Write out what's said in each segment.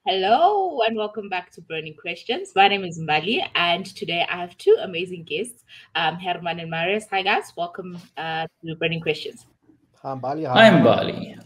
Hello and welcome back to Burning Questions. My name is Mbali, and today I have two amazing guests, Hermann and Marius. Hi guys, welcome to Burning Questions. Hi Mbali. Hi Mbali.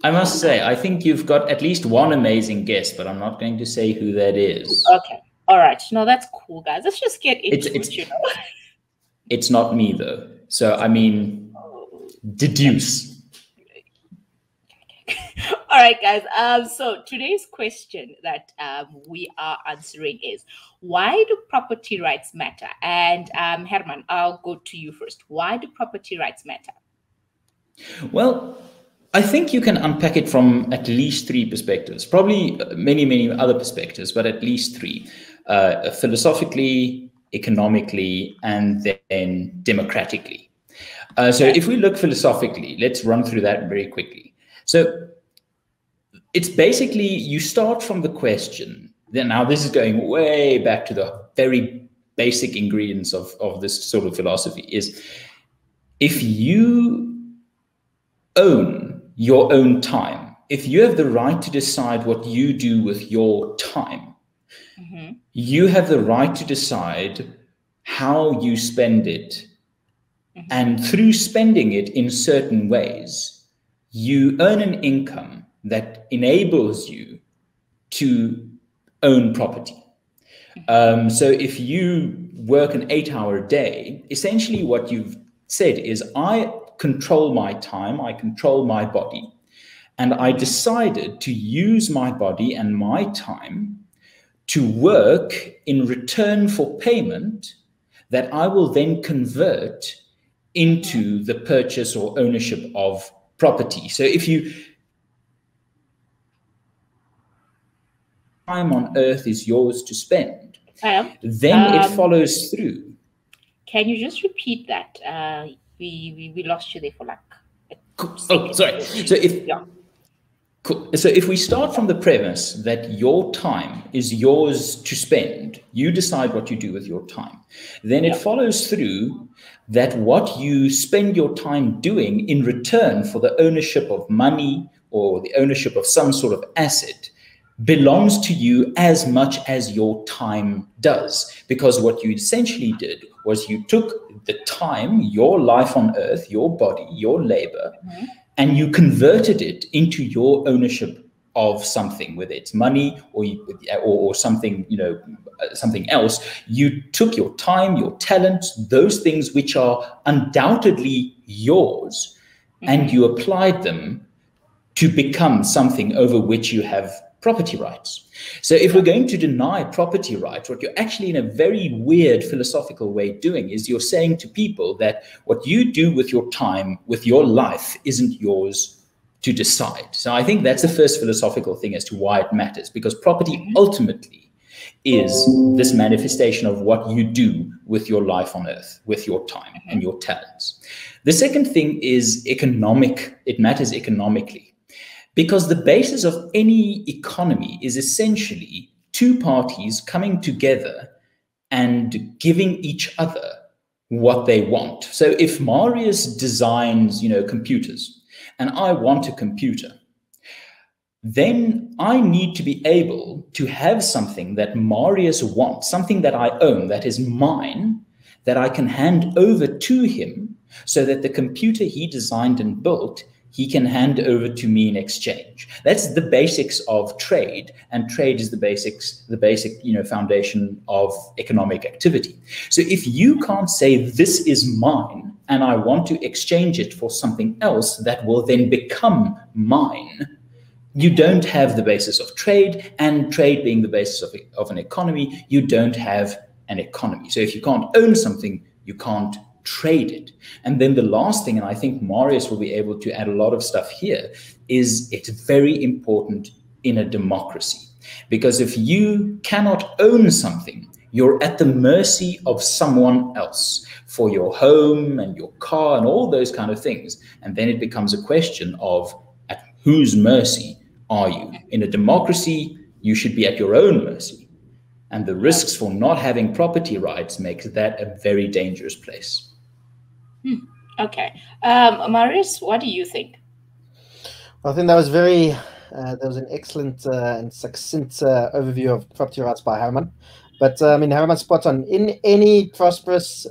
I must say, I think you've got at least one amazing guest, but I'm not going to say who that is. Okay, all right. No, that's cool, guys. Let's just get into it. You know? It's not me though. So I mean, deduce. All right, guys. So today's question that we are answering is, why do property rights matter? And Hermann, I'll go to you first. Why do property rights matter? Well, I think you can unpack it from at least three perspectives, probably many other perspectives, but at least three: philosophically, economically, and then democratically. So if we look philosophically, let's run through that very quickly. So it's basically, you start from the question, then now this is going way back to the very basic ingredients of this sort of philosophy, is if you own your own time, if you have the right to decide what you do with your time, you have the right to decide how you spend it. And through spending it in certain ways, you earn an income that enables you to own property. So if you work an 8-hour day, essentially what you've said is, I control my time, I control my body, and I decided to use my body and my time to work in return for payment that I will then convert into the purchase or ownership of property. So if you time on earth is yours to spend, then it follows through. Can you just repeat that? We lost you there for like sorry. So if we start from the premise that your time is yours to spend, you decide what you do with your time, then it follows through that what you spend your time doing in return for the ownership of money or the ownership of some sort of asset belongs to you as much as your time does. Because what you essentially did was you took the time, your life on earth, your body, your labor, and you converted it into your ownership of something, whether it's money or something, something else. You took your time, your talents, those things which are undoubtedly yours, and you applied them to become something over which you have property rights. So if we're going to deny property rights, what you're actually in a very weird philosophical way doing is you're saying to people that what you do with your time, with your life, isn't yours to decide. So I think that's the first philosophical thing as to why it matters, because property ultimately is this manifestation of what you do with your life on earth, with your time and your talents. The second thing is economic. It matters economically. Because the basis of any economy is essentially two parties coming together and giving each other what they want. So if Marius designs, computers, and I want a computer, then I need to be able to have something that Marius wants, something that I own, that is mine, that I can hand over to him so that the computer he designed and built he can hand over to me in exchange. That's the basics of trade, and trade is the basic, foundation of economic activity. So if you can't say this is mine and I want to exchange it for something else that will then become mine, you don't have the basis of trade, and trade being the basis of an economy, you don't have an economy. So if you can't own something, you can't trade it. And then the last thing, and I think Marius will be able to add a lot of stuff here, is it's very important in a democracy. Because if you cannot own something, you're at the mercy of someone else for your home and your car and all those kind of things. And then it becomes a question of at whose mercy are you? In a democracy, you should be at your own mercy. And the risks for not having property rights makes that a very dangerous place. Okay. Marius, what do you think? I think that was very There was an excellent and succinct overview of property rights by Hermann. But I mean, Hermann's spot on. In any prosperous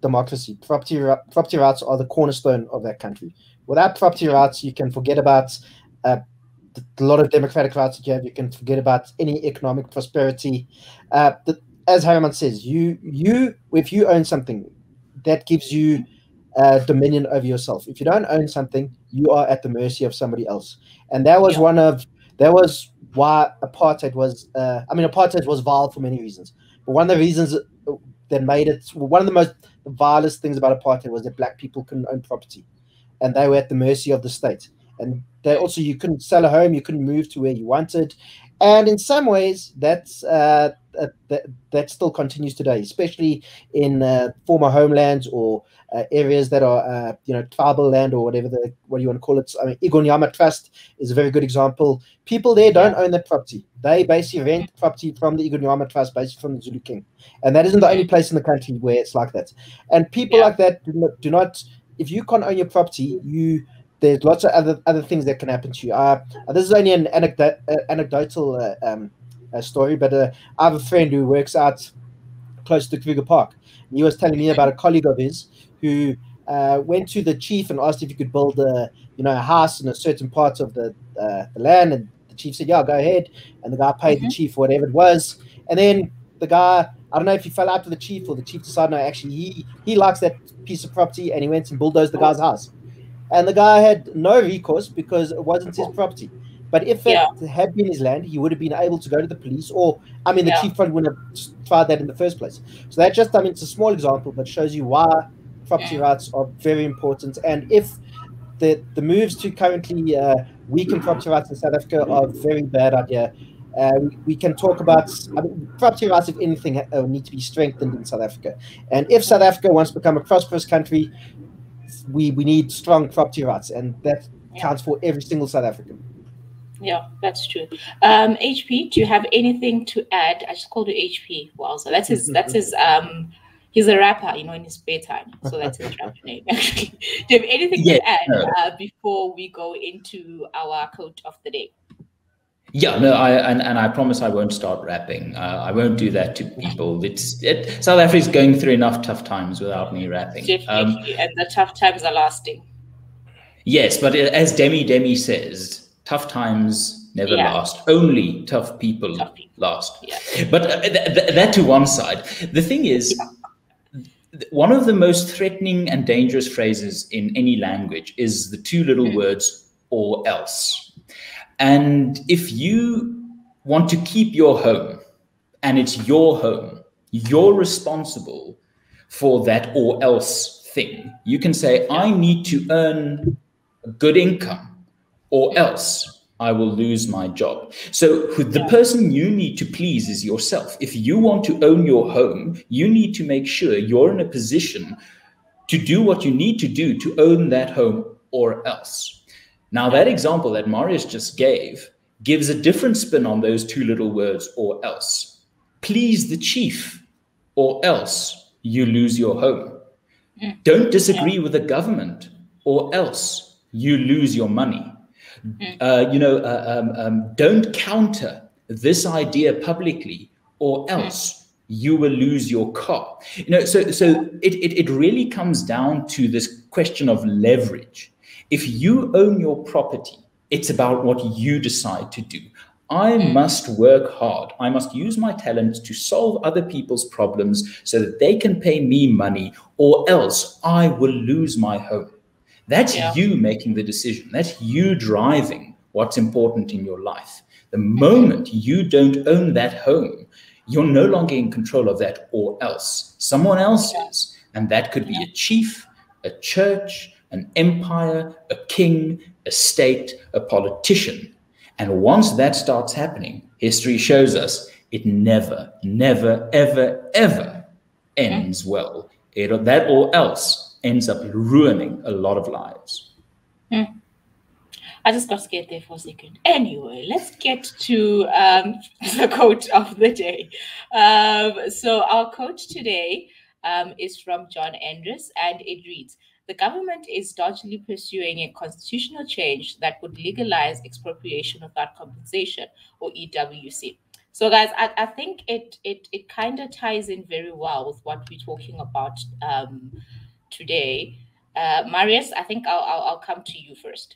democracy, property rights are the cornerstone of that country. Without property rights, you can forget about a lot of democratic rights that you have. You can forget about any economic prosperity. As Hermann says, if you own something, that gives you dominion over yourself. If you don't own something, you are at the mercy of somebody else. And that was why apartheid was. Apartheid was vile for many reasons. But one of the reasons that made it, one of the most vilest things about apartheid was that black people couldn't own property, and they were at the mercy of the state. And they also, you couldn't sell a home, you couldn't move to where you wanted. And in some ways, that still continues today, especially in former homelands or areas that are, tribal land or whatever what do you want to call it? I mean, Igonyama Trust is a very good example. People there don't own that property. They basically rent property from the Igonyama Trust, basically from the Zulu King. And that isn't the only place in the country where it's like that. And people like that do not, if you can't own your property, there's lots of other things that can happen to you. This is only an anecdotal story, but I have a friend who works out close to Kruger Park. And he was telling me about a colleague of his who went to the chief and asked if he could build a house in a certain part of the land, and the chief said, "Yeah, go ahead." And the guy paid the chief whatever it was, and then the guy, I don't know if he fell out with the chief or the chief decided no, actually he likes that piece of property, and he went and bulldozed the guy's house. And the guy had no recourse because it wasn't his property. But if it had been his land, he would have been able to go to the police, or, the chief probably wouldn't have tried that in the first place. So that just, it's a small example, but shows you why property rights are very important. And if the moves to currently weaken property rights in South Africa are a very bad idea. We can talk about property rights, if anything, need to be strengthened in South Africa. And if South Africa wants to become a prosperous country, we need strong property rights, and that counts for every single South African. Yeah, that's true. HP, do you have anything to add? I just called you HP. Wow, so that's his he's a rapper, in his spare time. So that's his rap name, actually. Do you have anything to add before we go into our quote of the day? Yeah, no, I promise I won't start rapping. I won't do that to people. South Africa's going through enough tough times without me rapping. Definitely, and the tough times are lasting. Yes, but as Demi says, tough times never last. Only tough people last. Yeah. But that to one side. The thing is, one of the most threatening and dangerous phrases in any language is the two little words, or else. And if you want to keep your home, and it's your home, you're responsible for that or else thing. You can say, I need to earn a good income, or else I will lose my job. So the person you need to please is yourself. If you want to own your home, you need to make sure you're in a position to do what you need to do to own that home, or else. Now, that example that Marius just gave gives a different spin on those two little words, or else. Please the chief, or else you lose your home. Don't disagree with the government, or else you lose your money. Don't counter this idea publicly, or else you will lose your car. So it really comes down to this question of leverage. If you own your property, it's about what you decide to do. I must work hard. I must use my talents to solve other people's problems so that they can pay me money, or else I will lose my home. That's you making the decision. That's you driving what's important in your life. The moment you don't own that home, you're no longer in control of that, or else. Someone else is. And that could be a chief, a church, an empire, a king, a state, a politician. And once that starts happening, history shows us it never, never, ever, ever ends well. That or else ends up ruining a lot of lives. I just got scared there for a second. Anyway, let's get to the quote of the day. So our quote today is from John Andres, and it reads, the government is dodgily pursuing a constitutional change that would legalize expropriation without compensation, or EWC. So, guys, I think it kind of ties in very well with what we're talking about today. Marius, I think I'll come to you first.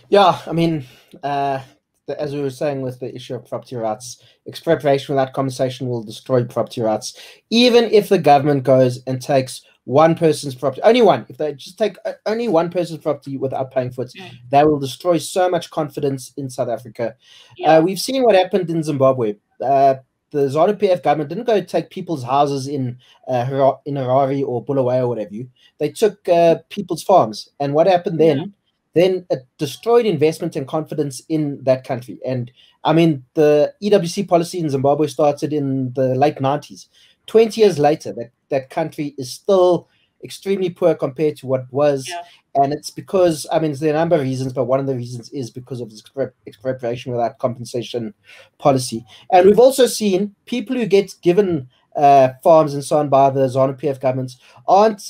Yeah, I mean, as we were saying with the issue of property rights, expropriation without compensation will destroy property rights. Even if the government goes and takes one person's property, only one, if they just take only one person's property without paying for it, that will destroy so much confidence in South Africa. Yeah. We've seen what happened in Zimbabwe. The ZANU-PF government didn't go take people's houses in Harare or Bulawayo or whatever. They took people's farms. And what happened then? Then it destroyed investment and confidence in that country. And I mean, the EWC policy in Zimbabwe started in the late 90s. 20 years later, that country is still extremely poor compared to what it was. Yeah. And it's because, I mean, there are a number of reasons, but one of the reasons is because of this expropriation without compensation policy. And we've also seen people who get given farms and so on by the ZANU-PF governments aren't,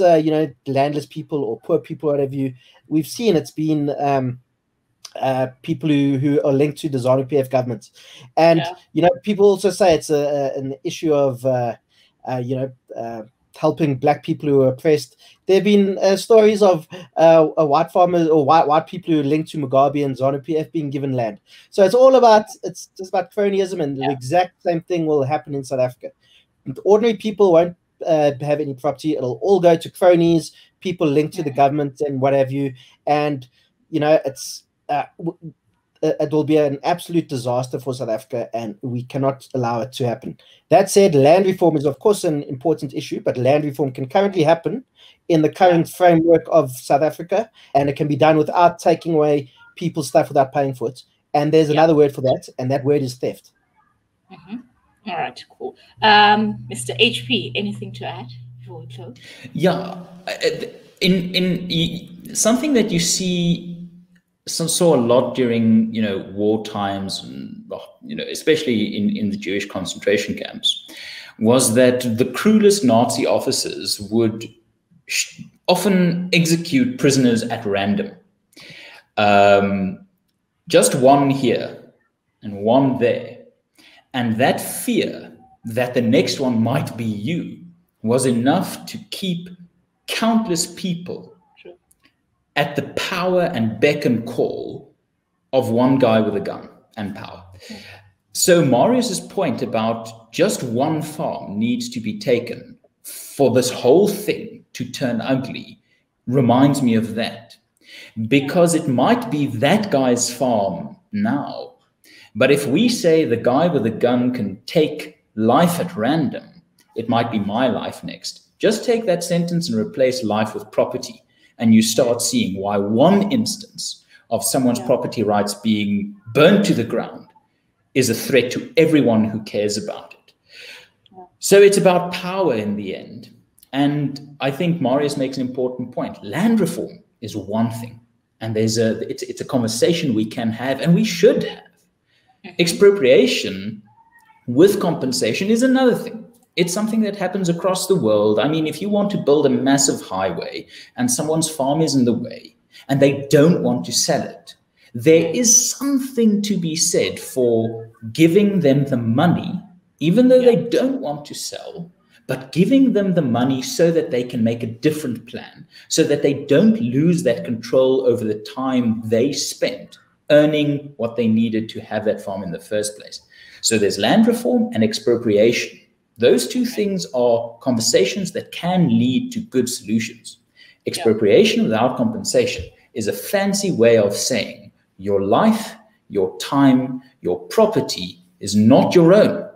landless people or poor people, whatever we've seen. It's been people who are linked to the ZANU-PF government. And, people also say it's an issue of, helping black people who are oppressed. There have been stories of white farmers or white people who are linked to Mugabe and ZANU-PF being given land. So it's just about cronyism, and the exact same thing will happen in South Africa. Ordinary people won't have any property. It'll all go to cronies, people linked to the government and what have you. And, it will be an absolute disaster for South Africa, and we cannot allow it to happen. That said, land reform is, of course, an important issue, but land reform can currently happen in the current framework of South Africa, and it can be done without taking away people's stuff without paying for it. And there's another word for that, and that word is theft. Mm-hmm. All right, cool. Mr. HP, anything to add before we close? Yeah, in something that you saw a lot during war times, and especially in the Jewish concentration camps, was that the cruelest Nazi officers would often execute prisoners at random, just one here and one there. And that fear that the next one might be you was enough to keep countless people at the power and beck and call of one guy with a gun and power. So Marius's point about just one farm needs to be taken for this whole thing to turn ugly reminds me of that. Because it might be that guy's farm now, but if we say the guy with a gun can take life at random, it might be my life next. Just take that sentence and replace life with property, and you start seeing why one instance of someone's property rights being burnt to the ground is a threat to everyone who cares about it. So it's about power in the end. And I think Marius makes an important point. Land reform is one thing, and it's a conversation we can have and we should have. Expropriation with compensation is another thing. It's something that happens across the world. I mean, if you want to build a massive highway and someone's farm is in the way and they don't want to sell it, there is something to be said for giving them the money, even though they don't want to sell, but giving them the money so that they can make a different plan, so that they don't lose that control over the time they spent earning what they needed to have that farm in the first place. So there's land reform and expropriation. Those two things are conversations that can lead to good solutions. Expropriation without compensation is a fancy way of saying your life, your time, your property is not your own.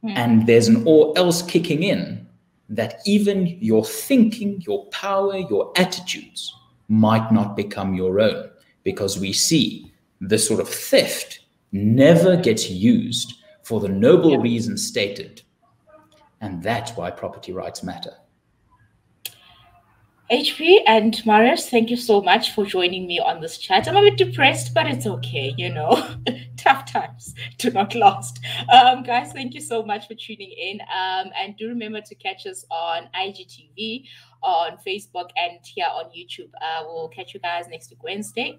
And there's an or else kicking in that even your thinking, your power, your attitudes might not become your own, because we see this sort of theft never gets used for the noble reason stated. And that's why property rights matter. HP and Marius, thank you so much for joining me on this chat. I'm a bit depressed, but it's okay, tough times. do not last. Guys, thank you so much for tuning in. And do remember to catch us on IGTV, on Facebook, and here on YouTube. We'll catch you guys next week, Wednesday.